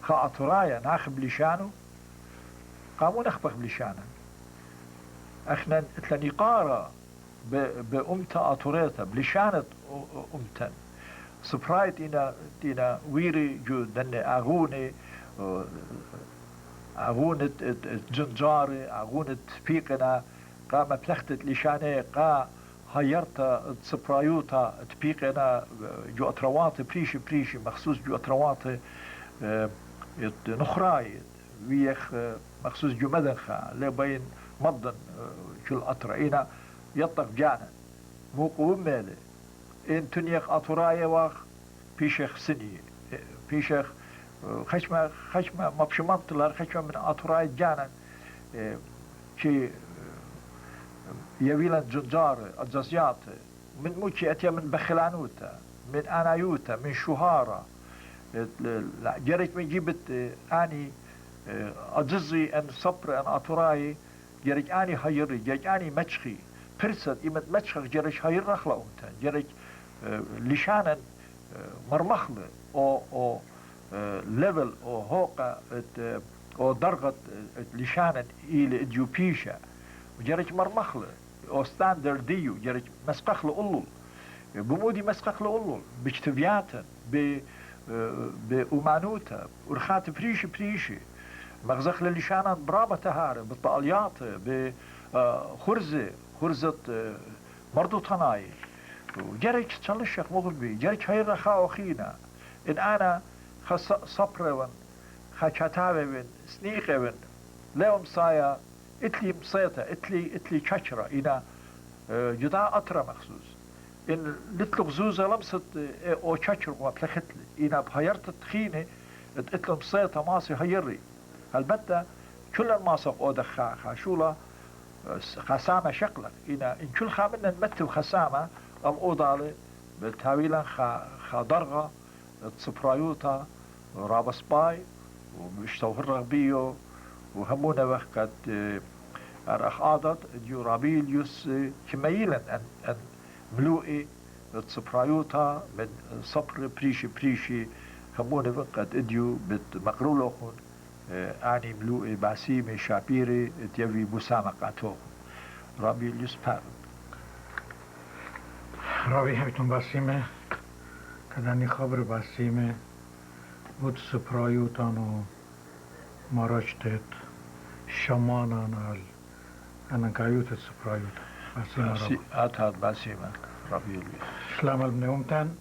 خا أطرايا ناخب لشانو قاموا نخبخ بلشانا احنا اتلني قارة بأمتا أطوريتا بلشانة أمتا سبرايت إنا ويري جو دني أغوني أغونة جنجاري أغونة بيقنا قا مبلختت لشانة قا هيرتا سبرايوتا تبيقنا جو أتروات بريشي مخصوص جو أتروات نخراي ويخ مخصوص جو مدنخا لبين مضن شو الأطرة إنا يطق جانا مو قوم مالي إن تنيخ أطرايا واخ بيشيخ سني بيشيخ خشمة ما بشمنط لار خشمة من أطرايا جانا شي يويلا جنجار الجزيات من موشي أتيا من بخلانوتا من أنايوتا من شهارة جريت من جيبت أني أجزي أن صبر أن أطراي جريت أني هيري جريت أني مشخي برسد إمت مشخ جريت هير رخلا أمتا جريت لشانا مرمخلة أو ليفل أو هوقة أو درجة لشانا إلى إديوبيشا جريت مرمخلة أو ستاندرد ديو جريت مسقخلة أولو بمودي مسقخلة أولو بجتبياتا بأمانوتا ورخات بريشي مغزخ للشانا برابة تهار بالطاليات خرزة مردو طناي وجريت تشلشك مغربي جريت هاي رخاء أخينا إن أنا صبرون خاتشاتاوين سنيقون لهم صايا اتلي مصيطة اتلي تشاشرة إنا جدا أطرة مخصوص إن لتلو غزوزة لمست أو تشاشر وابلختلي إنا بهيرت تخينة اتلو مصيطة ماسي هيري البتة كل الماسق أو دخا خاشولة خسامة شقلك إن كل خامنا نمتو خسامة أم أوضالي بالتاويلا خضرغة تصبرايوتا رابس باي ومشتوهر رغبيو وهمونا وقت أرخ عادت ديو رابيليوس كميلا أن ملوئي تصبرايوتا من صبر بريشي همونا وقت ديو بمقرولوخون أعني ملوئي باسيمي شابيري تيوي مسامقاتو رابيليوس بارد رابي هبتون باسيمه كداني خبر باسيمه بود سبرايوتانو ماراجتت شمانان أنا قايوت السبرايوت باسيمه رابي آتاد باسيمه رابيليوس سلام ابن أمتان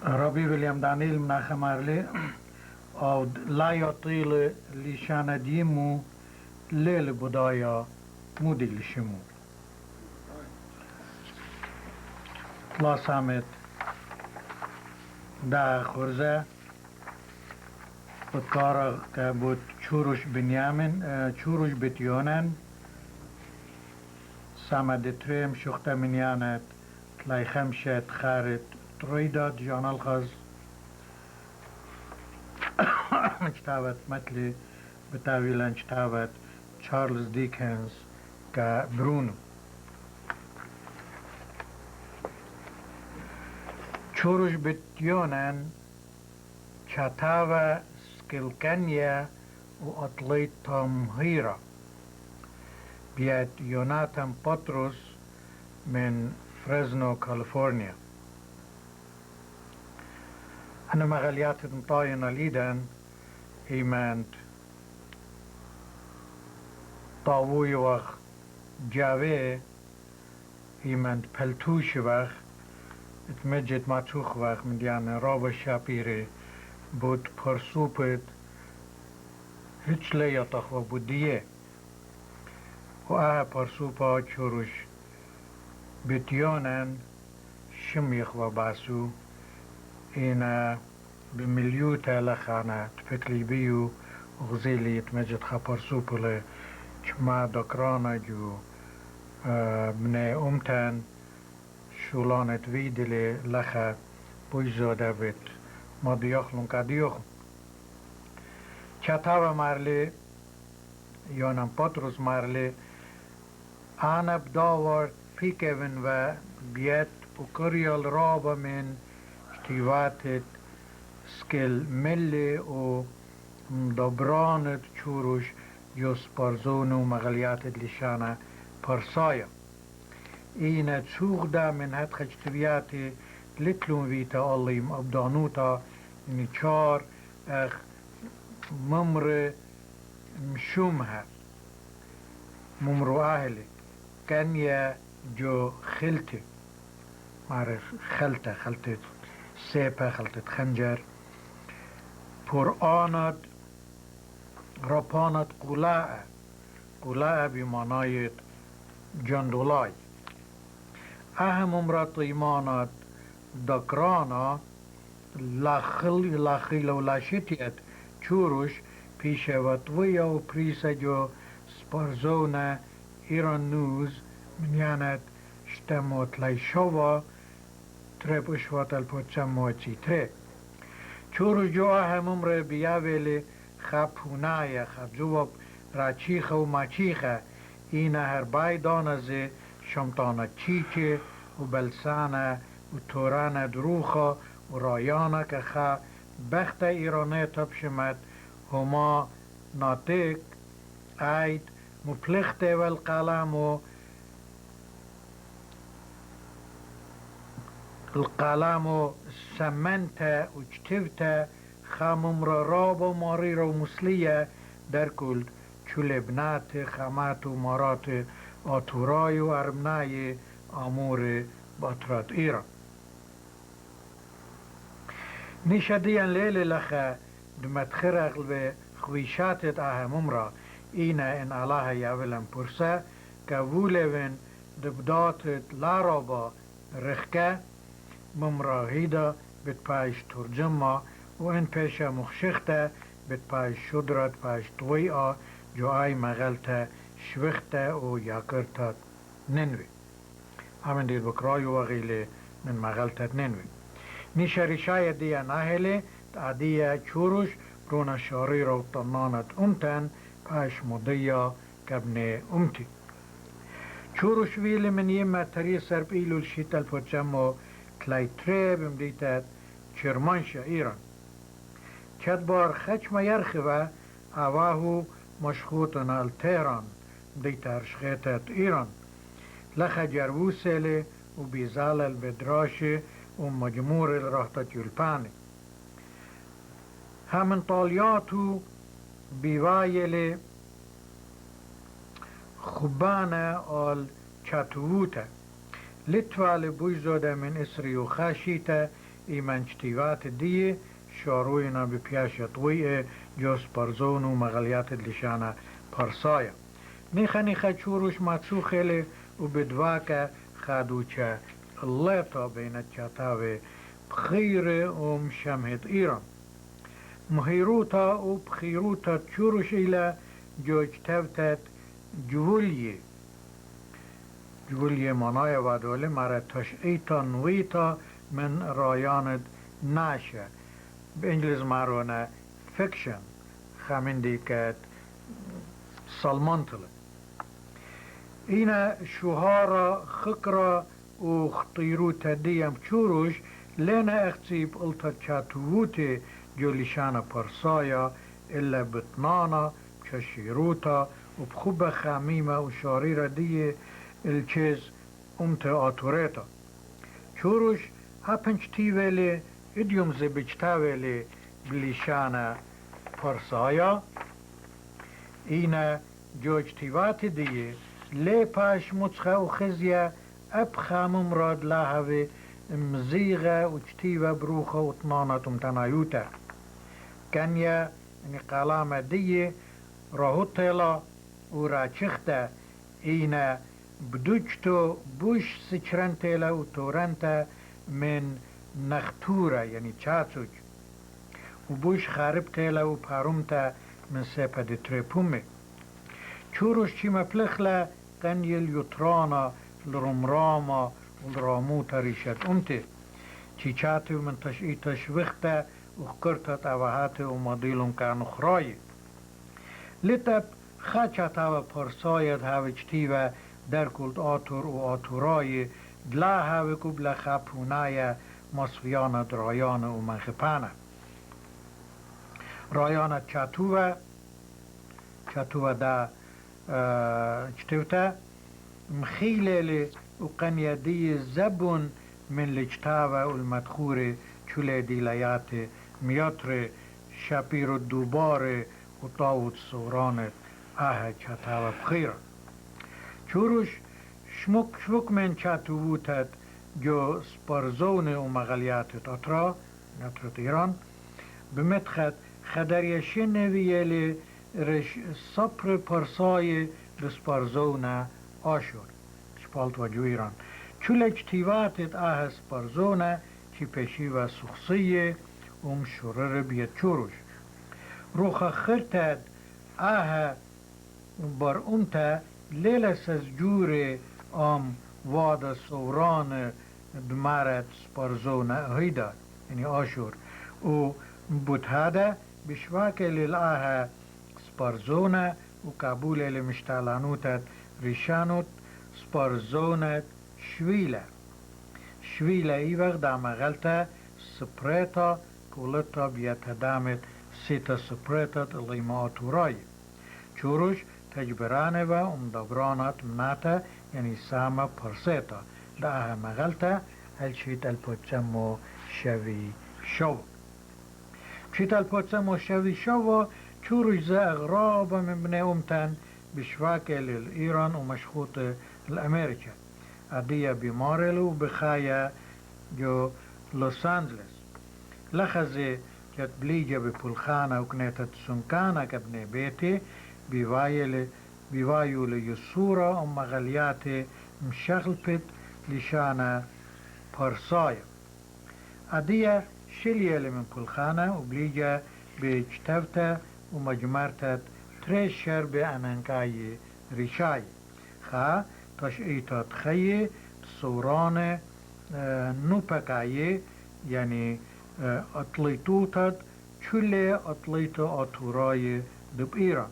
رابي ويليام دانيل مناخ مارلي أو لا يطيل لشان ديمو ليل بدايا مودي لشمو لا سامت دا خرزة بكارا كبوت چوروش بنيامن چوروش بتيونن سامد تريم شختا منيانت تلاي خمشت خارت ترويدات جان الخز كتابت مثلي بتاويلان كتابت تشارلز ديكنز كبرونو چوروش بتيونن شاتاوا سكيلكانيا وأطليت تمهيرا بيت يوناتان بطرس من فريزنو كاليفورنيا أنا مغاليات مطاينة ليدان إيمانت طاوي وخ جاوي إيمانت بلتوش وخ اتمجد ماتوخ وخ من ديانا رابا شابيري بود پرسوبت هیچ لیاتخ و بودیه و اه پرسوبا چوروش بتیانن شمیخ و باسو اینا بمليوتا لخانة تفكلي بيو غزيلي يتمجد خا پرسوبله چما دكرانا جو بني أمتان شولانت ويدلي لخا بويزو دابت ما ديوخلون كديوخ چتاوا مارلي يونان بطرس مارلي أنا بداور فيكevin و بيت وكريال رابا من اجتیواتت سکل ملی و مدبرانت چوروش جس پرزون و مغلیاتت لشانه پرسایا این تسوغدا من هد خجتویات لتلون ویتا اللیم ابدانوتا نچار اخ ممر مشومها ممرو اهلي كان يا جو خلتي معرف خلطة سيبة خلطة خنجر قرآنت رپانت قلاء بمعنای جندولاي اهم امرات ایمانت دکرانا لاخیل و لاشتیت چوروش پیشوتوی و پریسا جو سپرزونه ایران نوز منیانت شتموت لیشوا ترپوش واتل پوچموچی تره چوروش جو اهم امر بیاویلی خبونای خبزوب راچیخه و ماچیخه این هر بای دانزه شمطانه چیچه و بلسانه و تورانه دروخه و رایانه که خا بخت ایرانه تبشمت هما ناتک اید مپلخته والقلم و سمنته و جتفته خامم راب و ماری و مسلیه در کل چولبنات خامات و مارات آتورای و ارمنای آمور بطرات ایران نشدیان لیل لخه دمت خرقل به خویشاتت اهمم را اینه ان الله یاولم پرسه که وولون دبداتت لارابا رخکه ممراهیده بت پایش ترجمه و این پیش مخشخته بت پایش شدرت پایش تویعه جوای مغلته شوخته و یاکرتت ننوی همین دید بکرای و غیله من مغلتت ننوی نیشه ریشای دیا نهله تا چوروش برون شاری رو طنانت امتن پایش مدیا کبن امتی چوروش ویل من یمه تری سرب ایلول شیتل پوچمو تلای تره بمدیتت چرمانش ایران چد بار خچم یرخوه اواهو مشخوطن التهران دیت ارشخیتت ایران لخ جروسله و بیزال البدراشه و مجمور الرهتت یلپانه همین طالیاتو بیوایل خوبانه آل چطووته لطوال بوجزاده من اسری و خاشیته ایمن چتیوات دیه شاروینا بپیاشت ویه جوز پرزون و مغلیات لشانه پرسایه نیخه چوروش ماتسو خیلی و بدواکه خادوچه الله تا بینت چطاوه بخیر شمهد ایران مهیروتا و بخیروتا چوروش ایلا جوج تفتت جولیه مانای وادوله مره تشعیتا نویتا من رایاند ناشه به انگلیز مارونه فکشن خامندی که سالمانتله اینا شوهارا خکرا و خطیروتا دیم چوروش لینا اختیب التا چاتووتی جولیشان پرسایا الا بطنانا چشیروتا و بخوب خمیمه و شاریر دیه الچیز امت آتوریتا چوروش هپنج تیویلی ادیوم زبجتاویلی بلیشان پرسایا اینا جوج تیوات دیه لی پاش مچخه و خزیه اب خامم راد لاهوی مزیغه و چتیوه بروخه و طنانت امتنایوته کنیا نقالام دیه راهوتیلا و راچخته اینا بدوچتو بوش سچرنتیلا و تورنته من نختوره یعنی چاچوچ و بوش خاربتیلا و پارومته من سپد تریپومه چوروش چی مپلخله قنیل یطرانا لرمراما و لراموتا ریشت امته چی چاتو من تشعیتش وقته و خکرتت اوهات و مدیلون کانو خرای لطب خاچتا و پرساید هاوچتیوه در کلد آتور و آتورای دلا هاوی کبلا خاپونای مصفيانة رايانة ومنخبانة رايانة تشاتوة دا جتوتا مخيلة وقنيدي زبون من الجتاوة والمدخورة چولة ديلايات مياتر شابيرو دوباره وطاوت صورانت چتاوة بخيرة چوروش شمك من چاتووتت جو سپارزون ومغاليات أطرا نطرة إيران بمدخد خدريشين نويلي رش صبر پرساي بسپارزون آشور شپالت وجو إيران چول اجتیواتت سپارزون چي پشي و سخصية ومشورر بيت چوروش روخ خرتد بر امتا ليلة سزجور واد صوران دمارت سپارزون هيدا يعني آشور و بود هذا بشواك للآها سپارزون وقبول لمشتالانوتت ريشانوت سپارزونت شويلة اي وقت دام غلطة سپريتا كولتا بيتدامت سيتا سپريتت اللي ما اتوراي چوروش تجبرانه و دبرانات مناتا يعني ساما پرسيتا داها مغلطة هلشيت الپوچمو شوي شو شيت الپوچمو شوي شو چوروش زا اغراب من بني امتن بشواكة للإيران ومشخوط الأمريكا عدية بمارلو بخايا جو لوس أنجلس لخزي كت بليجة بپولخانة وكنتت سنكانة كبني بيتي بيوايو ليسورة مغالياتي مشغلبت لشانة برصايا عدية شلية من پولخانة وبليجة بجتوتا ومجمرتت تريشر بأننكاي ريشاي خا تشعيتات خي صوران نوبكاي يعني أطليتوتات چولي أطليتو أطوراي دب إيران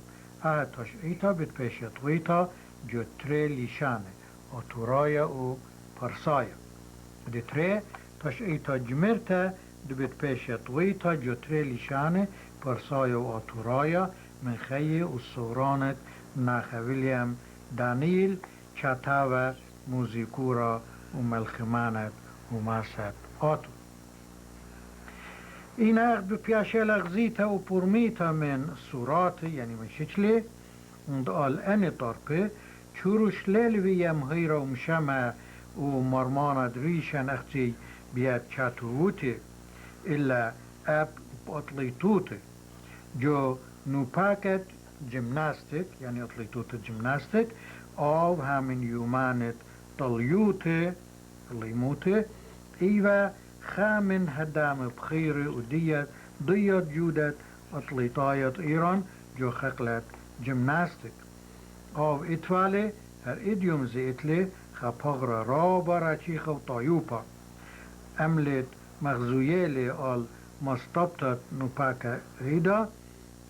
تشعيتا بتبشت ويتا جو تري لشانه أطورايا و برصايا دي تري تشعيتا جمرتا دبت بشت ويتا جو تري لشانه برصايا و أطورايا من خي والصورانت ناخ ويليام دانيل چاتاوة موزيكورا وملخمانت وماسات آتو این اخت بپیاشه لغزیتا و پرمیتا من صورات يعني من شكله und الان طرقه چوروش ليلويم هيرا ومشمع ومرمانا دريشان اختي بيات چاتووتي إلا اب بأطليتوتي جو نوباكت جيمناستيك يعني أطليتوتي جيمناستيك أو همين يومانت طليوتي طليموتي إيوا خامن هدام بخير وديت جودت أطليطاية إيران جو خقلت جيمناستيك أو إتوالي هر إديوم زيتلي خبغرة رابا راتشيخة وطايوبا أملت مغزويلي آل مستبطت نوباكا هيدا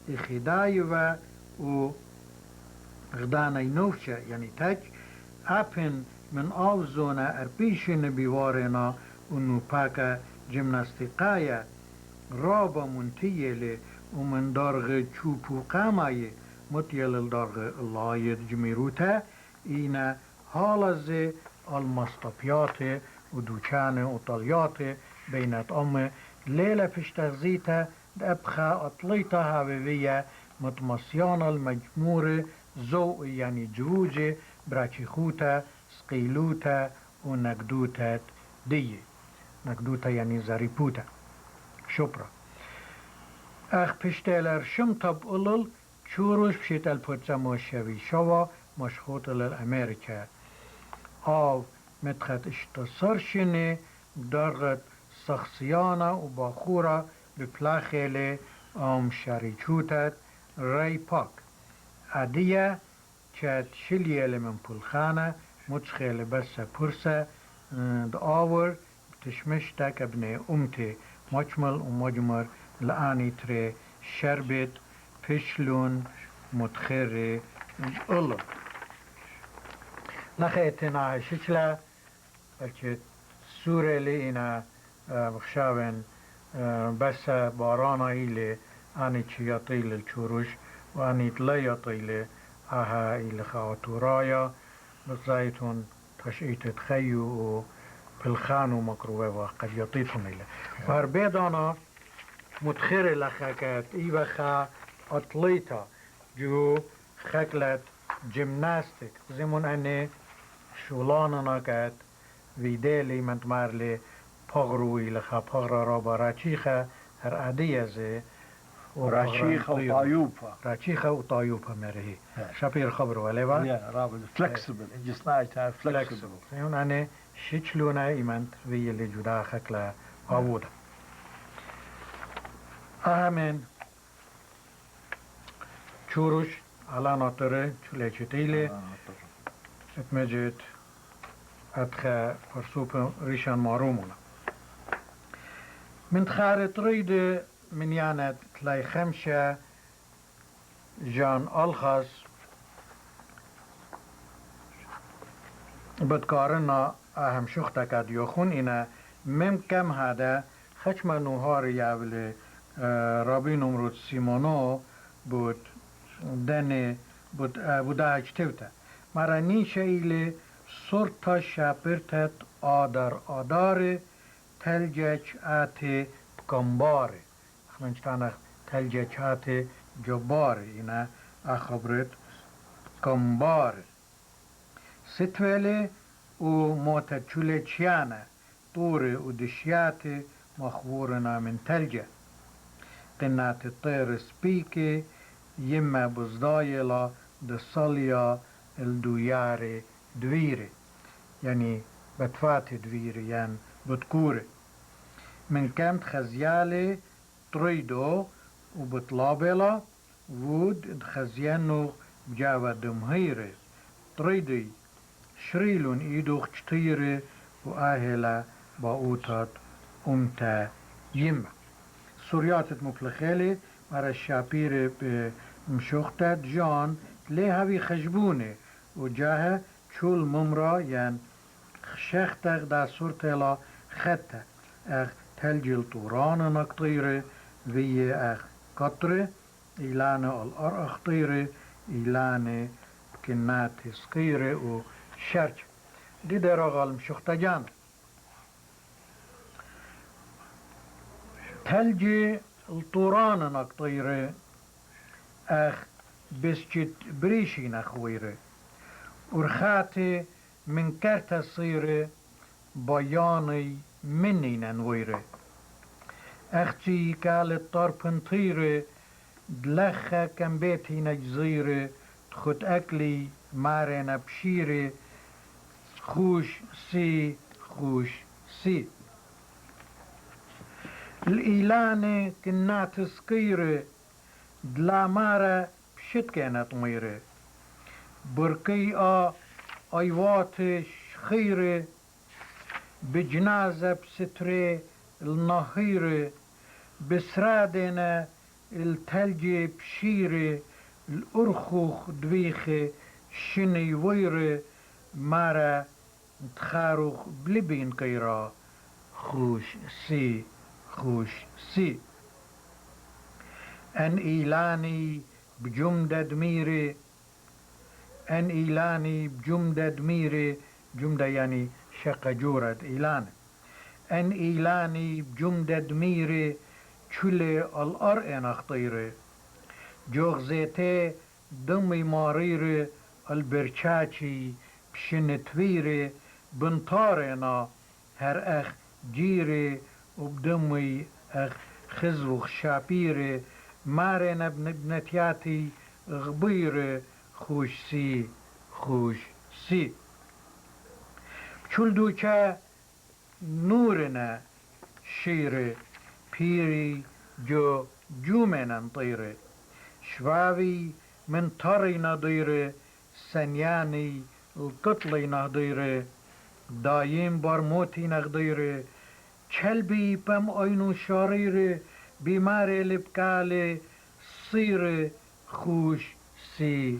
إخدايوة و غداني نوفشة يعني تاج أبن من أوزونة أربيشن بيوارنا ونوباكا جيمناستيقايا رابا منتيلي ومن دارغ چوبو قاماي متيل الدارغ الله جميروتا إينا هالزي المستبيات ودوچان وطليات بينات أم ليلة فشتغزيتا دأبخا أطليتا هاوية متمصيانا المجمورة زو يعني جروجي براتشيخوتا سقيلوتا ونقدوتا دي نقدوتا يعني زاريبوتا شبرا اخ پشتالر شمطب قلل چوروش بشيت البوتسامو الشوي شوا مشخوط للأمريكا او متخت اشتصرشني درغت سخصيانا وباخورا بپلاخيلي شاريچوتت راي باك عدية چت شلية من پولخانة متخيل بس پرسة دآور بتشمشتك ابن امتي مجمل ومجمر لآني تري شربت پشلون متخيري الله لخيتنا شكلا بلچه سورة لئينا بخشاون بس بارانا إلي أني تشياطيل الشوروش وأني تلياطيل أها إلي خاطورايا بزايتون تشئيت تخيو بالخانو مكروه وقد يطيتهم إلي فهربيدانا متخير لخاكات إيبخا أطليتا جو خكلت جيمناستيك زمون أني شولاننا كات ويدالي من تمارلي پاغروی لخا پاغرا را با راچیخه هر عدیه زی راچیخه و طایوبه راچیخه و طایوبه مرهی شپیر خبر ولی با؟ Ja, رابط flexible اینجا snijdt hij flexible اون انه شیچلونه ایمند ویلی جدا خکل آووده اهمین چوروش على ناطره چوله چتیلی اتمجد ادخى فرسوب ريشان مارومونا من تخارط ريد من ياند تلاي خمشة جان الخص بدكارنا اهم شختا كاد يخون انا ممكن هذا خشم نوهار يابل رابي نمرود سيمونو بود دني بوده اجتوتا مرا نيشه إلي صورتا شاپرتت آدار تلجچ آت بکمباره اخنانچتانخ تلجچ آت جباره اینا اخبرت کمباره ستوله و موتچوله چیانه طوره و دشیات مخورنا من تلجه قنات الطير سبيكي يما بزدايلا دصاليا الدوياري دويري يعني بتفاتي دويري يعني بتكوري من كامت خزيالي تريدو وبطلابلا وود خزيانو بجاوة دمهيري تريدي شريلون ايدوخ تشتيري وآهلا باوتات امتا يما سوريات مفلخيلي مرا الشابيري بمشوختات جان ليه هاوي خجبوني وجاها شول ممرا ين خشختك دا صورتلا خطة اخ تلجل طوران نقطيري في اخ قطري إلان الأر أخطيري إلان بكنات صغيري وشرج دي دراغل مشوختجان تلجي الطوران نقطيري اخ بسجت بريشي نخويري ورخاتي من كرت صيري بياني مني ننويري اختي كالت طربن طيري دلخة كم بيتي نجزيري تخد اكلي مارنا بشيري خوش سي الإيلاني كنات سقيري دلا مارا بشت كانت ميري برقي ايوات خيري بجنازة بستري النهيري بسرادنا التلجي بشيري الأرخوخ دويخي شني ويري مارا تخاروخ بلبين قيرا خوش سي أن إيلاني بجمدة دميري أن إيلاني بجمدة دميري جمدة يعني شقة جورة إيلان أن إيلاني بجمدة دميري چولي الأرئن أخطيري جوغ زيتي دمي ماريري البرچاچي بشن تويري بنطارنا هر أخ جيري وبدمي أخ خزوخ شابيري مارنا بنتياتي غبيري خوش سي چول دوچه نورنا شيري بيري جو جومنا طيري شواوي من طري نضيري سنياني القطلي نضيري دايم برموتي نغديري چلبي بم اينو شاريري بيماري لبكالي صيري خوش سي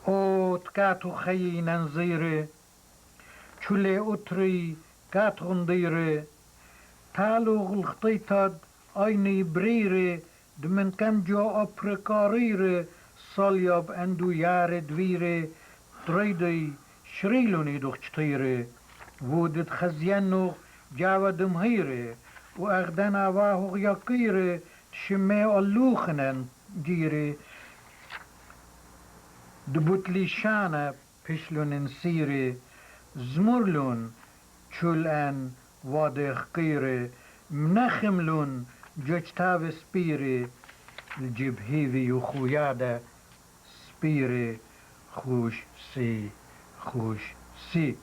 او تكاتو خيي ننزيري چله اتری کاتغندیره تالو غلطیتاد آینی بریره دمن کم جا اپرکاریره سالیاب اندو یار دویره دریدی شریلونی دخچتیره ودت خزينو جاوا دمهيري واغدن اواه يقيري شمي اللوخنن جيري دبوتلي شانا بشلون نسيري زمرلون چولان وادخ قيري منخملون جوجتاو سبيري الجيب هيفي وخويادا سبيري خوش سي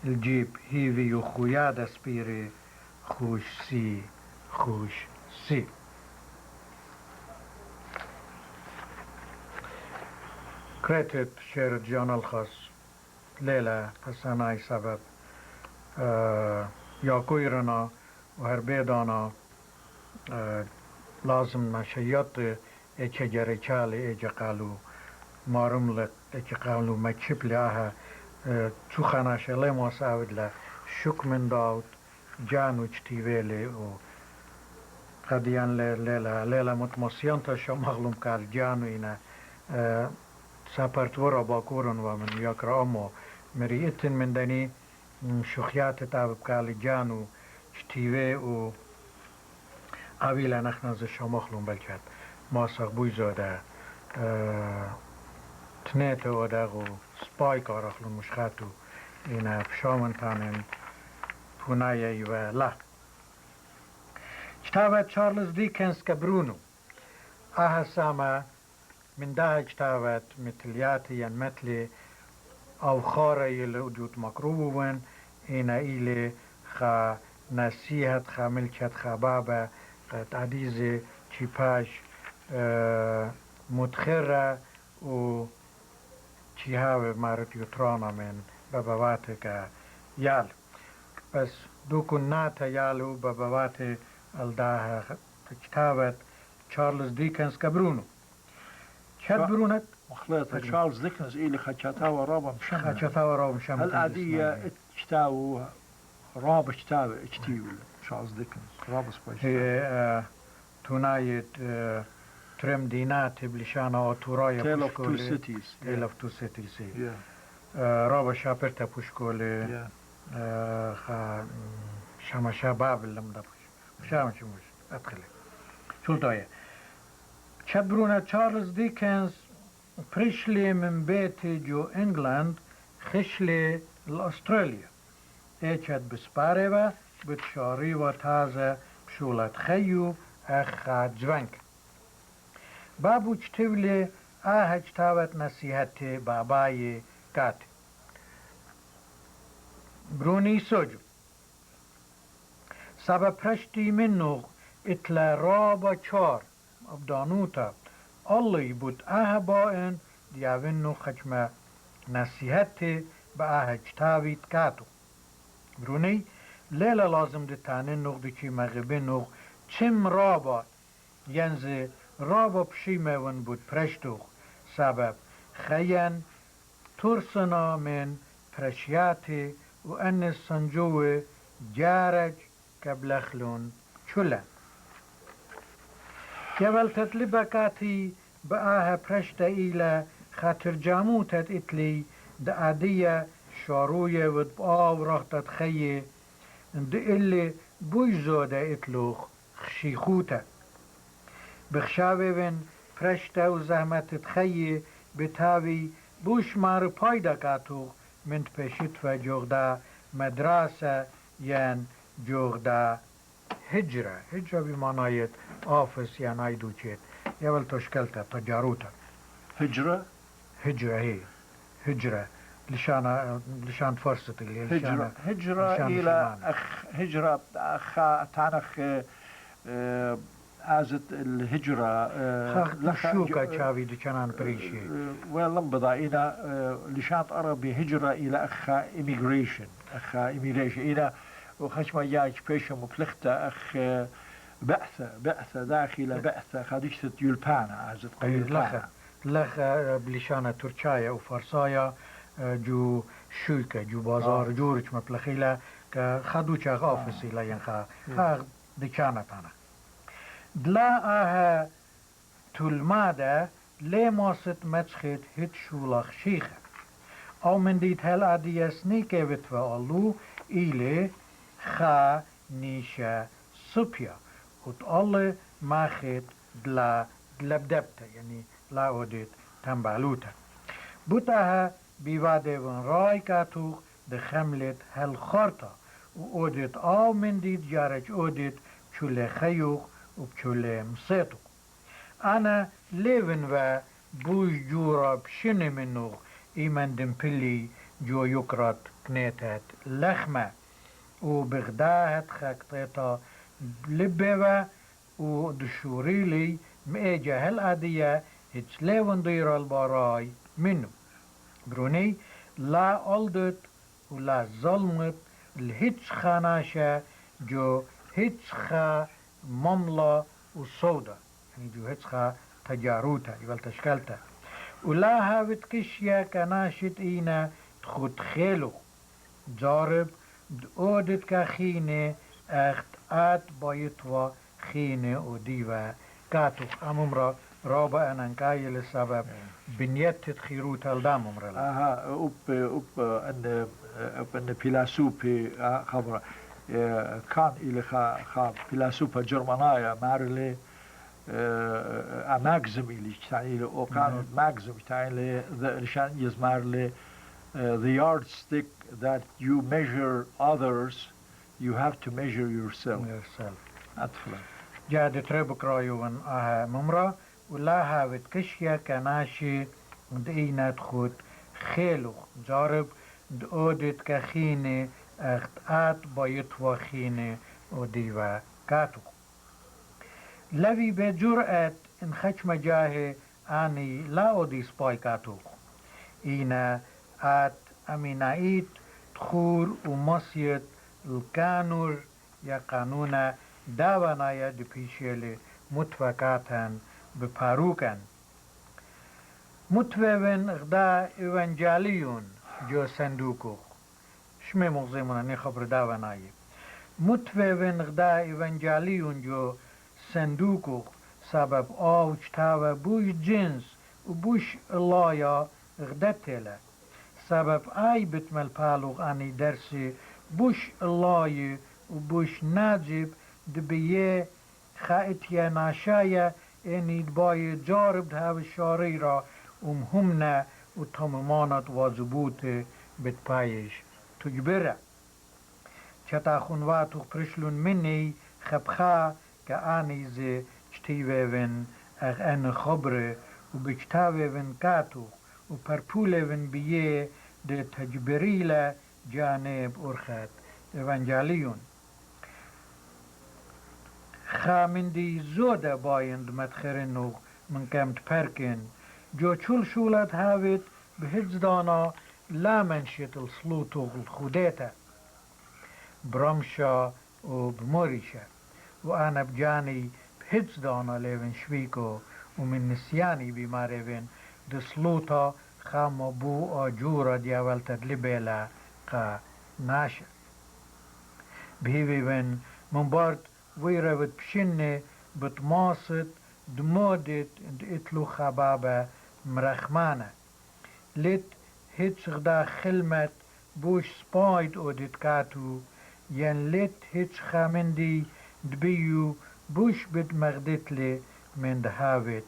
الجيب هيفي وخويادا سبيري خوش سي كريتت شير جون الخاص ليلة حسناي سبب يا كويرنا وهربيدانا لازم نشيط ايچه جريچالي ايجا قالو مارملت ايجا قالو مچپ لها چو خاناشه لما ساود له شك من داوت جانو اجتيويلي و قديان ليلة متمسيان تشا مغلوم قال جانو اينا سابرت ورا باكورن ومن يقرأ امو مريئتن من دني شخيات تابب قال جانو اجتيوي و اويلا نحن زشا مغلوم بلجد ما ساقبوي زاده تنيته وداغو سباي كارخلون مشخاتو إنا بشامن تانن بونايا و لا كتابة تشارلز ديكنز كبرونو آها ساما من ده كتابة مثلياتي ين مثلي أو خاري الوجود مقروبون إنا إلي خا نسيحت خا ملكت خا بابا خا تعديزي چيپاش متخرة و چيهاوي مارت يترانا من بابواتك يال بس دوكو ناتا يالو بابواتي الداها كتابة تشارلز ديكنز كبرونو برونت مخلطة تشارلز ديكنز إلي خاتشاتاوا رابا مشمنا خاتشاتاوا رابا مشمنا العادية اتشتاو رابا اشتاو اتشتيول تشارلز ديكنز رابا سبايش تونايت ترم دينات بلشانا اوتورايا Tale of Two Cities. Tale of Two Cities. Yeah. رابا شابرتا بوشكولي شاما شباب اللي مدبش شاما شموش ادخلي شلطايا شبرونا تشارلز ديكنز بريشلي من بيت جو انجلاند خشلي لاستراليا ايشاد بسباريوا بتشاري وتازة بشولت خيو اخ جوانك بابو چتولي چتاوت نصيحت باباي كات بروني سوجو سبا پرشتي منو اتلا رابا چار ابدانوتا الله بود باين دياونو خجمة نصيحت با چتاويت كاتو بروني ليلة لازم دتانين نوغ دي مغبين نوغ چم رابا ينزي رابا بشيمة ون بود پرشتوخ سبب خيان ترسنا من پرشياتي وأن السنجوة جارج كبلخلون چولا جبل تطلبكاتي بآها پرشتا إلى خاطر جاموتت إتلي دا عادية شاروية ود بآو راختت خيه دا إلي بويزودا إتلوخ خشيخوتا بخشاوه ون پرشتا و زحمت تخیه بتاوی بوش مار پایدا کاتو من پشت و جوغدا مدرسه ین جوغدا هجره بمعنایت آفس ین ایدو چید یول تشکلتا تجاروتا هجرة هي هجره لشان فرصتي هجرة إلى هجرة تعنخ ازت الهجرة شوكا تشافي دكانان بريشي ولم بضاينا لشانت عربي هجرة إلى immigration إلى وخشما ياج بيشا مفلختة بعثة داخل بعثة خديشة يلبانا ازت لخ بلشانة تركيا وفرسايا جو شوكة جو بازار جورج مبلخيلا كخدو شاخ آفسي لا ينخا هاغ دي كانت أنا دلا آها تلمادة لي ماست متشخت هت شولخ شيخة أو من ديت هل أديس نيكي بتفعلو إلي خا نيشا سوبيا وت الله ماخت دلا بدبتا يعني لا أوديت تنبالوتا بوتاها بيواده ون راي كاتوخ ده خملت هل خارطة وأوديت أو من ديت جارج أوديت بچوله خيوخ وبچوله مسيتو أنا ليفن و بوش جورا بشن منوخ إيمان دمبلي جو يكرات كنيتات لخمة وبغداهت خاكتيتا لبوا ودشوريلي ميجا هل أدية هتسليون دير الباراي منو بروني لا ألدت ولا ظلمت الهتش خاناشا جو هتش خا مملا وصودا يعني جو هتش خا تجاروتا يبال تشكالتا ولا هاوت كشيا كناشت إينا تخد خيلو جارب دودت كخينة اخت آت بايتوا خينة وديوا كاتوخ أممرا رابا أنانكاي لسبب بنيت تخيروت الدام أمرا اها ان فيلسوفي خبر كان الى خا فيلسوفا جرمانايا مارلي ماكزم اللي تعني او كانوا ماكزم تعني نشان يزمارلي the yardstick that you measure others you have to measure yourself أطفلا جاد تربك رايوان آها ممرا ولا هاوت كشيا كناشي دينا تخوت خيلو جارب دودت كخينة اخت آت بايتوا خينة وديوا كاتو لوي بجرأت ان خش مجاه آني لا أودي سباي كاتو إينا آت أمينايت تخور ومسيت الكانور يا قانونا داوانايا دبيشيلي متفقاتن بپاروكن متوون اغدا ايوانجاليون جو صندوقو شمي مغزيمونا ني خبر داوانايا متوون اغدا ايوانجاليون جو صندوقو سبب اوج تاوى بوش جنس وبوش اللايا اغدتلا سبب اي بتمل بالوغ اني درسي بوش اللاي وبوش ناجب دبيه خائتيا ناشايا اني دباي جارب دهاو الشاريرا همنا وطممانت وزبوت بتبايش تجبره چتا خونواتو پرشلون مني خبخا كآني زي چتيوهن اغ ان خبره وبچتاوهن كاتو وپرپولهن بيه ده تجبريلا جانب أرخت إيوانجاليون خامندي زودة بايند متخرنو من كمت پركن جو چول شولت هاوت بهجدانا لا منشت السلوطو الخوديتا برمشا وبموريشا وأنا بجاني بهجدانا ليفن شويكو ومن نسياني بماريفن دسلوطا خام بو آجورا دياولتد لبيلا قا ناشا بهيوين من بارد ويرابت بشنة بتماصت دمودت اتلو خبابة مرخمانة لت هيتش غدا خلمت بوش سبايد اودت كاتو ين لت هيتش خامندي دبيو بوش بد مغدتلي من دهاوت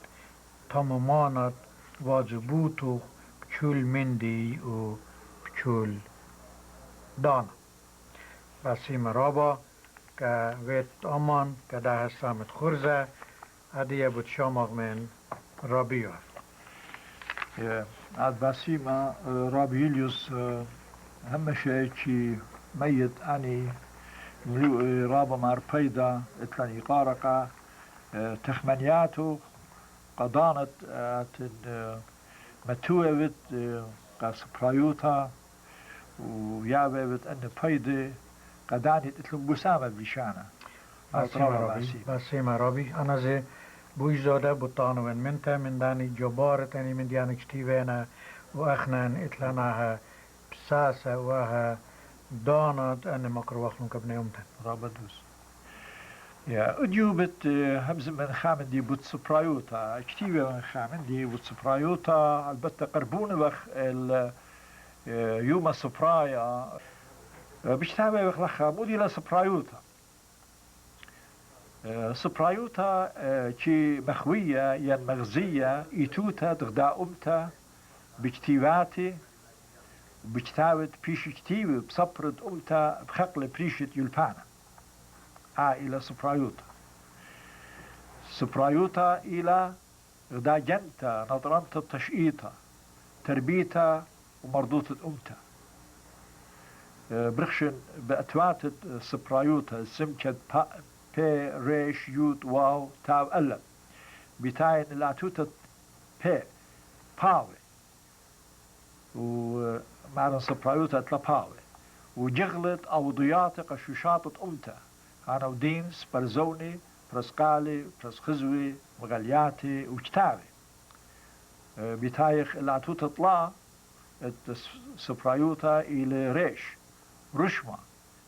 تمامانت واجبوتو بچول مندي و بچول دانا رسيم رابا كويت أمان كده سامت خرزة هدية بتشامغ من رابيو عاد باسيما رابيليوس هم شيء ميت أني ملو رابا ماربيدا اتلاني قارقة تخمنياتو قضانت متوبت قاس برايوتا ويابت أن بيدي قداني اتلو بسامة بشانة باسيما رابي أنا زي بوش زودة بطانو من داني جبارة تاني من ديانك شتيوانا وأخنان اتلاناها ساسة وها دانت أن مكروخلون كبني أمتن رابدوس يا أجوبت همز من خامن دي بوت سبرايوتا كتيبة من خامن دي بوت سبرايوتا البتة قربون بخ يوم سبرايا بشتابة بخ لخا مودي لا سبرايوتا سبرايوتا كي مخوية ين مغزية إيتوتا دغدا أمتا بكتيباتي بكتابت بيش كتيبة بصبرت أمتا بخقل بريشت يلبانا إلى سبرايوتا سبرايوتا إلى غدا جنتا نظرانتا تشئيتا تربيتا ومردوطة أمتا برخشن بأتواتت سبرايوتا سمكت بي ريش يوت واو تاو ألم بتاين لاتوتا بي باوي ومعنا سبرايوتا تلا باوي وجغلت أو ضياطة قشوشاتة أمتا أنا ودينس برزوني برسقالي برسخزوي مغالياتي وكتابي بتايخ لاتو تطلع سبرايوتا إلى ريش رشمة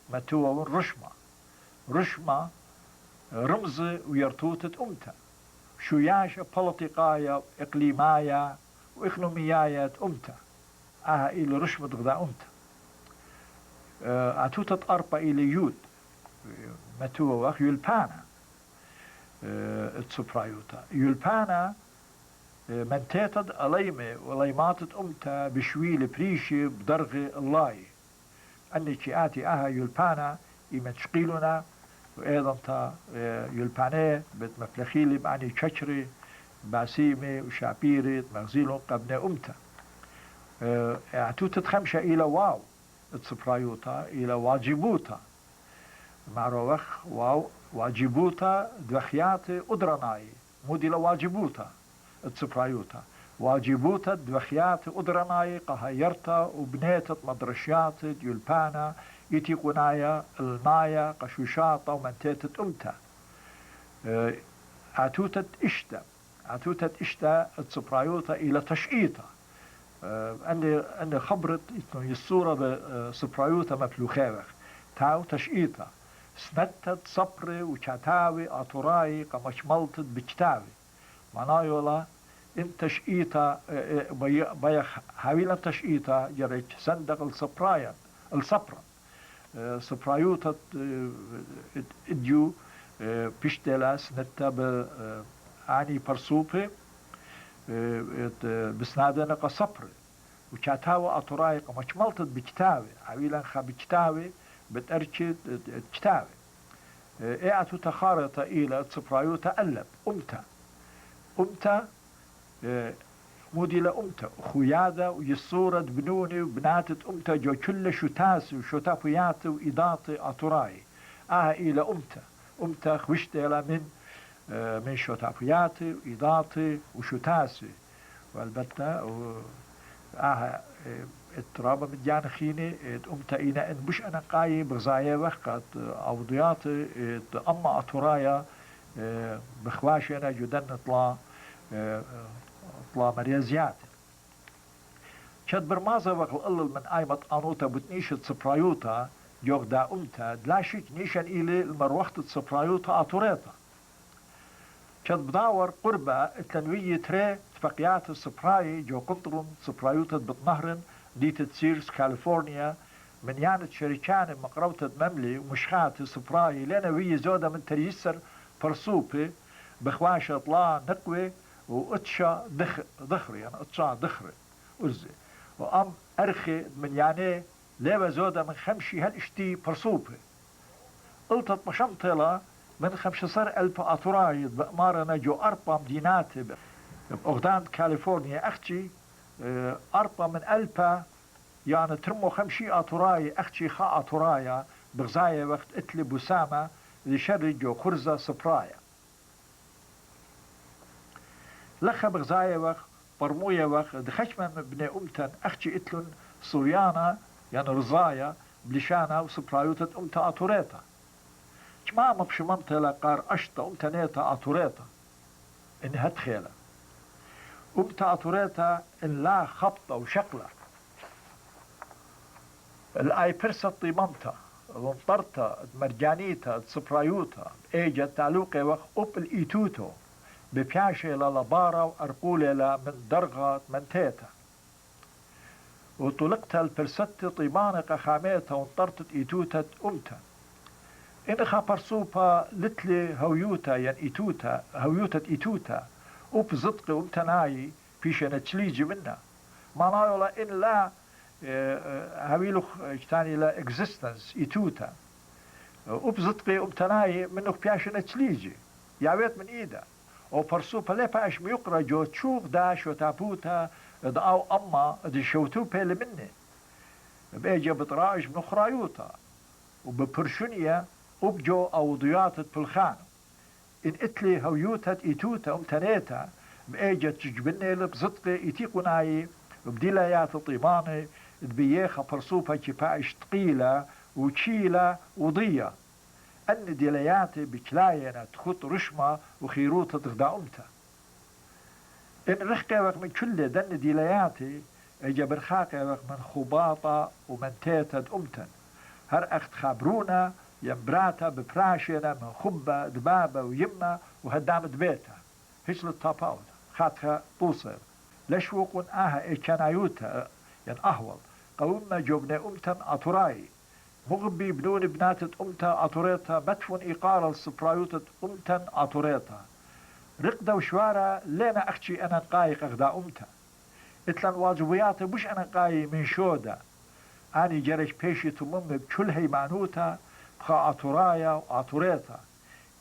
متوى رشمة رمز ويرتوتة أمتا شوياشة بوليتيقايا إقليمايا وإقليميايا أمتا إلى رشمة غدا أمتا أتوتة أربع إلى يود متوى وخ يلبانا السبرايوتا يلبانا من تيتد أليمة وليماتت أمتا بشويل بريشي بدرغ الله أني كياتي يلبانا إيمن شقيلنا وأيضا تا يلباني بتمفلخيلي بعني تشكري باسيمي وشابيري مغزيلون قبنا أمتا أعتوتت خمسة إلى واو السبرايوتا إلى واجبوتا معروخ واو واجبوتا دوخياتي أدرناي مودي لواجبوتا السبرايوتا واجبوتا دوخياتي أدرناي قهيرتا وبنيتت مدرشيات يلبانا يتي قنايا المايا قشوشاتا ومنتيتت أمتا عتوتت إشتا السبرايوتا إلى تشئيتا أني خبرت الصورة بسبرايوتا مفلوخيوخ تاو تشئيتا سنتت صبري وشاتاوي أطراي قمشملتت بكتاوي معنايولا إن تشئيتا بيخ هاويلا تشئيتا جريج صندق الصبرايا الصبرا سبرايوتا اديو بيشتلا سنتا اني برسوبي بسنادنا قصبر وشاتاوي أطراي قمشملتت بكتاوي هاويلا خا بكتاوي بتأرشد كتابة إعتو تخارطة إلى سبرايوتا ألب أمتا موديلا أمتا خويادة ويصورة بنوني وبناتة أمتا جو كل شتاس وشتابيات وإضاطي أطراي إلى أمتا خوشتلا من شتابيات وإضاطي وشتاسي والبتة الترابة مديان خيني أمتا إينا إن مش أنا قاي بغزايا وقت أوضيات أما أطرايا بخواشي أنا جدن طلا مريزيات شد برمازة وقت ألل من آيمة أنوتا بتنيشة سبرايوتا جوغ دا أمتا دلاشيك نيشان إلي المروحة سبرايوتا أطوريتا شد بداور قربة التنوية تري تفقيات السبراي جو قنطرون سبرايوتا بتنهرن ديت تسيرس كاليفورنيا من يانت شركان مقروطة مملي ومشخات سبراي لنا وي زودة من تريسر فرصوبي بخواشة طلا نقوي واتشا ضخري يعني اتشا ضخري أرزي وأم أرخي من يعني ليبا زودة من خمشي هالاشتي فرصوبي قلتت مشمطلة من 15,000 أطرايد بأمارنا جو أربع مدينات بأغدان كاليفورنيا أختي أربع من ألبا يعني ترمو 50 أطراي أختي خا أطرايا بغزايا وقت اتلي بسامة لشرجو خرزة سبرايا لخا بغزايا وقت برمويا وقت دخش من بني أمتن أختي اتلن صويانا يعني رزايا بلشانا وسبرايوتة أمتا أطوريتا جماعة مبشمنت لقار أشتا أمتنيتا أطوريتا إنها تخيلة أمتا أطوريتا إن لا خبطة وشقلة الآي برسة طيبانتا وانطرتا مرجانيتا تصبرايوتا ايجا تعلوقي وخ اوب الايتوتو ببياشي للبارا وارقولي من درغة من تيتا وطلقتها البرست طيبانقة خاميتا وانطرتت ايتوتا امتا إنخا برسوبا لتلي هويوتا ين إيتوتا هويوتا إيتوتا وبزدق ومتناي فيش نتشليجي منا ما نايولا إن لا هويلوخ اجتاني لا existence إيتوتا وبزدق ومتناي منو بياش نتشليجي يعويت من إيدا وبرسوبا لي باش ميقرا جو تشوف داش وتابوتا دعاو أما دي شوتو بيلي مني بيجي بطراج من خرايوتا وببرشونيا وبجو أوضيات البلخان إن إتلي هويوتت إيتوتا أمتنيتا بأيجة تجبني لبزدقي إيتيقناي وبديلايات طيباني دبييخة برسوبة كفايش تقيلة وتشيلة وضية أن ديلاياتي بكلاينة تخط رشمة وخيروتة تغدا أمتا إن رخكي وقت من كل دن ديلاياتي إجا برخاقي وقت من خباطة ومن تيتد أمتا هر أخت خابرونا يمبراتا ببراشينا من خبة دبابة ويمة وهدام دبيتا هيش للطاباوت خاتها بوصر ليش وقون آها إيكانايوتا ين أهول قوما جوبنا أمتا أطراي مغبي بدون بنات أمتا أطريتا مدفون إيقارة السبرايوتا أمتا أطريتا رقدة وشوارة لينا أختي أنا قايق أغدا أمتا إتلان واجبياتي مش أنا قاي من شودة أني جرش بيشي تمم بكل هيمانوتا بخا أطرايا وأطريتا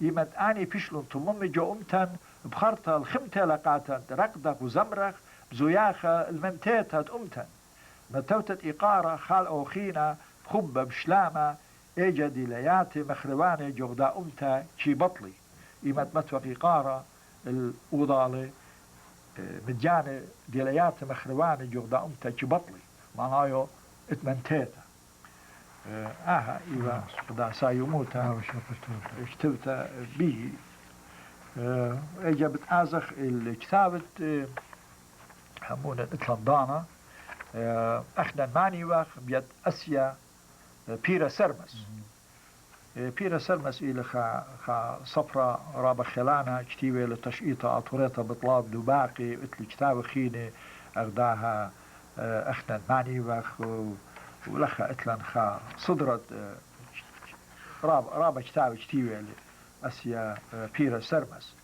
يمد أني بيشلون تمم جو أمتن بخرطة الخمتة لقاتا رقدك وزمرخ بزوياخة الممتيتا أمتن متوتت إقارة خال أوخينا بخبة بشلامة إيجا ديلياتي مخرواني جغدا أمتا شي بطلي يمد متوق إقارة الأوضالي مجاني ديلياتي مخرواني جغدا أمتا شي بطلي معنايو اتمنتيتا إيوا قدا سايوموتا اشتبتا به اجا بتازخ الكتابة همونا اتلندانا اخنا ماني واخ بيد اسيا بيرا سرمس بيرا سرمس إلى خا صفرة رابا خلانا كتيبة لتشقيطة أطوريتا بطلاب دباقي اتل كتابة خيني اغداها اخنا ماني واخ ولخا اتلن خا صدرت رابا كتابة كتيبة أسيا بيرا سرمس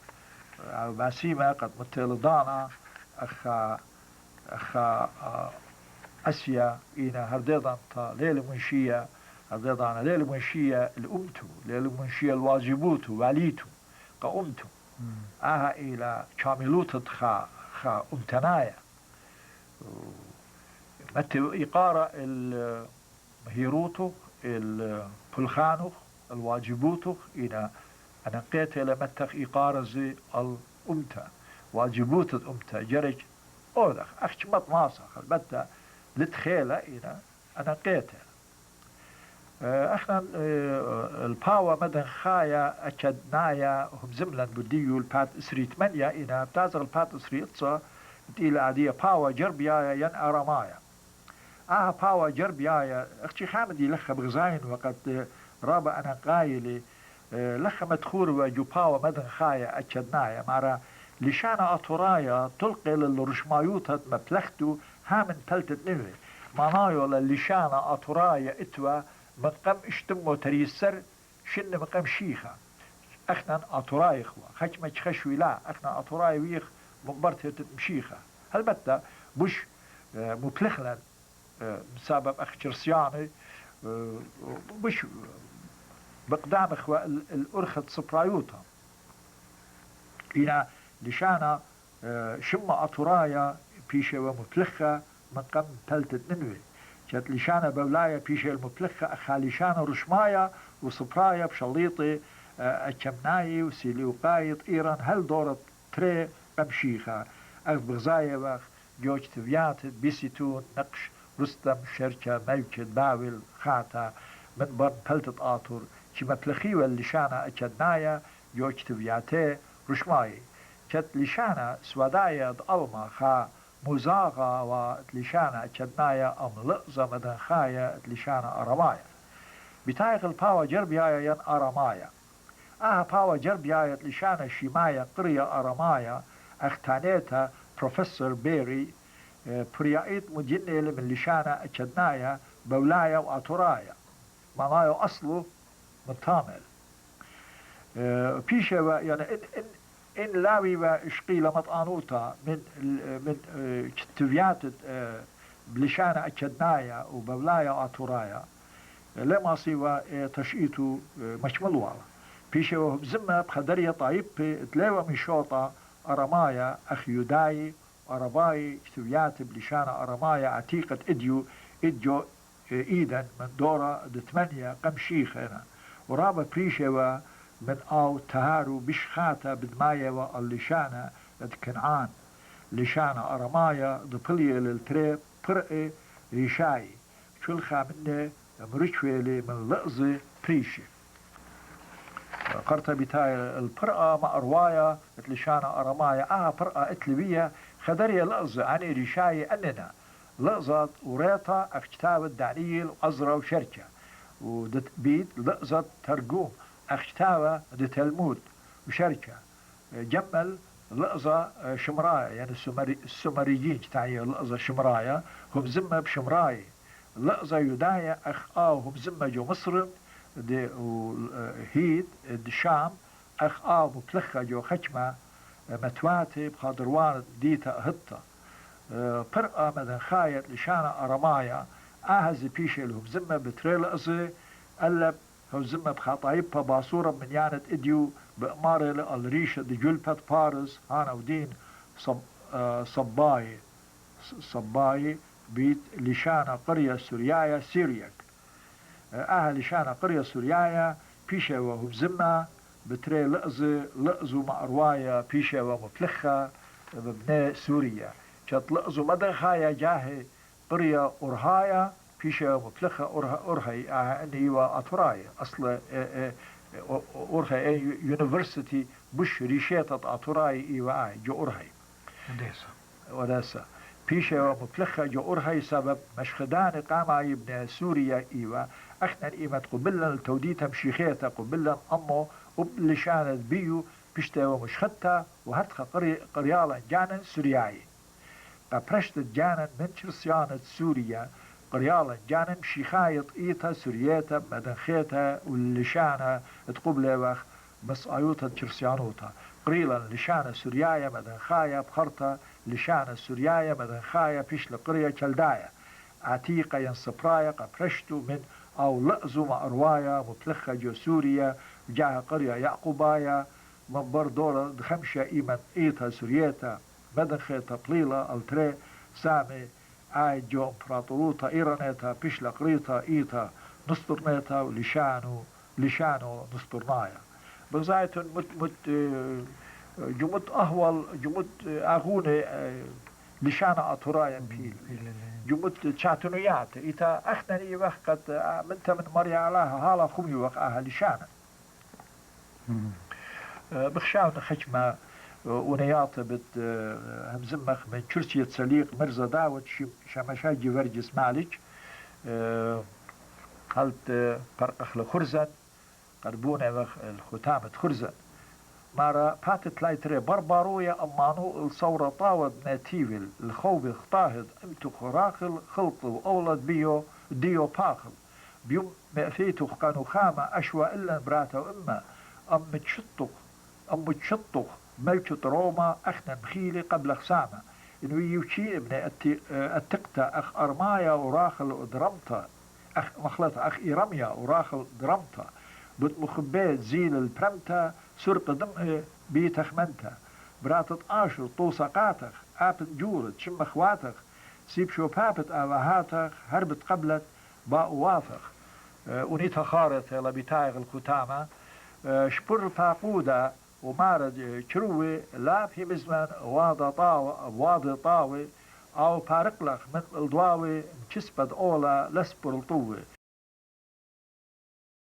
باسيما قد متلدانا أخا أسيا إينا هرديضان تا ليل منشية هرديضان ليل منشية الأمتو ليل منشية الواجبوتو واليتو قأمتو إلى كاملوتة خا أمتنايا متى إقارة الهيروتو البلخانو الواجبوتو إلى أنا قيت إلى متخ إقارة زي الأمتا واجبوت الأمتا جرج أودخ أخش مطماسخ البتة لتخيلة إلى أنا قيت احنا الباوة مدن خايا أكدنايا هم زملا بديو البات إسري 8 إنا بتازر البات إسري إتصا إلى عادية باوة جربيايا ين أرمايا باوة جربيايا اختي خامدي لخ بغزاين وقد رابع أنا قايلي لخ مدخور وجوباوة مدن خايا أكدنايا مارا لشانا أطرايا تلقي للرشمايوتة مبلختو هامن تلتت نوي معنايو للشانا أطرايا إتوا من قم اشتمو تريسر شن من قم شيخة اخنا أطراي إخوة خشمج خشوي لا اخنا أطراي ويخ مقبرت مشيخة هالبتة بش مبلخلا بسبب أخ جرسياني بش بقدام إخوة الأرخة سبرايوتا إنا لشانا شما أطرايا بيشة ومبلخة من قم تلتت ننوي جات لشانا بولايا بيشة المبلخة أخا لشانا رشمايا وصبرايا بشليطي أكمناي وسيليوقايط إيران هل دورة تري بمشيخة أخ بغزايا وخ جوج تفيات بيسيتون نقش رستم شركة ملكة باول خاتا من برن بلتت آطر كي مبلخي واللشانا أكدنايا جوج تفياتي رشماي جات لشانا سودايا ضألما خا مزاغة وتليشانا أتشدنايا أم لأزة مدنخايا تليشانا أرمايا بتايق الباوة جربيايا ين أرمايا باوة جربيايا تليشانا شيمايا قرية أرمايا اختانيتا بروفيسور بيري بريائيت مجنة من لشانا أتشدنايا بولايا وأطرايا معناه أصله متامل بيشة يعني إن لاوي وإشقيلة مطانوتا من كتفيات بلشانة أتشدنايا وبولايا وأطرايا لما صيوا تشئيتو مشملوا بيشة وزمة بخدرية طيب تلاوى من شوطة أرمايا أخيوداي أرباي كتفيات بلشانة أرمايا عتيقة إديو إيدا من دورة دثمانية قمشيخ هنا ورابا بريشة من أو تهارو بشخاتة بدماية واللشانة كنعان لشانة أرمايا دبلية للتري برقة ريشاي شلخة منه مرشويلي من لأزة بريشة قرطة بتاي البرقة ما أروايا لشانة أرمايا برقة اتلبية خدرية لأزة عني ريشاي أننا لأزة وريطة أكتاب الدعنيل وأزرة وشركة ودت بيت لأزة ترجوم أكتابة تلمود وشركة جمل لأزة شمراية يعني السومريين تاعي لأزة شمراية هم زمة بشمراية لأزة يداية هم زمة جو مصر دي هيد الشام متلخة جو خشمة متواتي بخادروان ديتا هطة برقة مدن خاية لشانة أرمايا زي بيشي لهم زمة بتريل أزي قلب هم زمة بخطايبها باصورة من يانت إديو بأمارة الريشة دي جلبت بارز هانا ودين صباي بيت لشانة قرية سوريايا سيريك لشانة قرية سوريايا بيشي وهم زمة بتريل لأزو مع أروايا بيشي ومتلخة ببناء سوريا لأزو مدن خايا جاهي قرية أرهايا بيشة مطلقة أرهي أني وأطرايا أصل أرهي يونيفرسيتي بش ريشيطة أطراي إيوا جو أرهي وداسة بيشة مطلقة جو أرهي سبب مشخدان قاما يبنى سوريا إيوا أخنا إيمة قبلا التوديتا مشيخيتا قبلا أمو وبلشانت بيو بيشتا ومشخدتا وهتخا قريالا جانا سورياي قبرشت جانا من شرسيانة سوريا قريالا جانا مشيخايط إيتا سورياتا مدنخيتا واللشانة تقبل وخ بس أيوتا شرسيانوتا قريلا لشانة سوريايا مدنخايا بخرطة لشانة سوريايا مدنخايا بيش لقرية كالدايا عتيقة ينصبرايا قبرشتو من أو لأزو مع أروايا مطلخة جو سوريا جاها قرية يعقوبايا من بردورة دخمشة إيمن إيتا سورياتا مدنخيتا بليلة التري سامي جو امبراطوروتا إيرانيتا بيشلا قريتا إيتا نسطرنيتا ولشانو نسطرنايا بزايتون جمت أهول جمت أغوني لشانا أطرايا بيل جمت تشاتنويات إيتا أخنني وقت منت من مريا علاها هالا خمي وقعها لشانا بخشاون خشمة ونياطة بت همزمخ من كرسية سليق مرزا داوت شمشاجي ورجس مالك قلت برقخ لخرزن قربونة الختامة خرزن مارا باتت لايتري بربارويا أمانو الصورة طاود ناتيفل الخوف اختاهد امتو خراخل خلط وأولد ديو باخل بيوم مأفيتو كانوا خامة أشوى إلا براتا وإما أم تشطخ ملكة روما أخنا مخيلي قبل خسامة إنو يوشي ابن التقتا أخ أرمايا وراخل درمتا أخ مخلطة أخ إيرميا وراخل درمتا بتمخبيت زيل البرمتا سرق دمه بيتخمنتا براتت آشر طوسا قاتخ آبت جورت شم اخواتخ سيب شو بابت آوهاتخ هربت قبلت باء وافخ ونيتها خارت لبتايغ الختامة شبر فاقودة ومارد شروي لا في مزمن واضي طاوي أو بارقلخ من الضواوي مكسبت أولا لسبر الطوي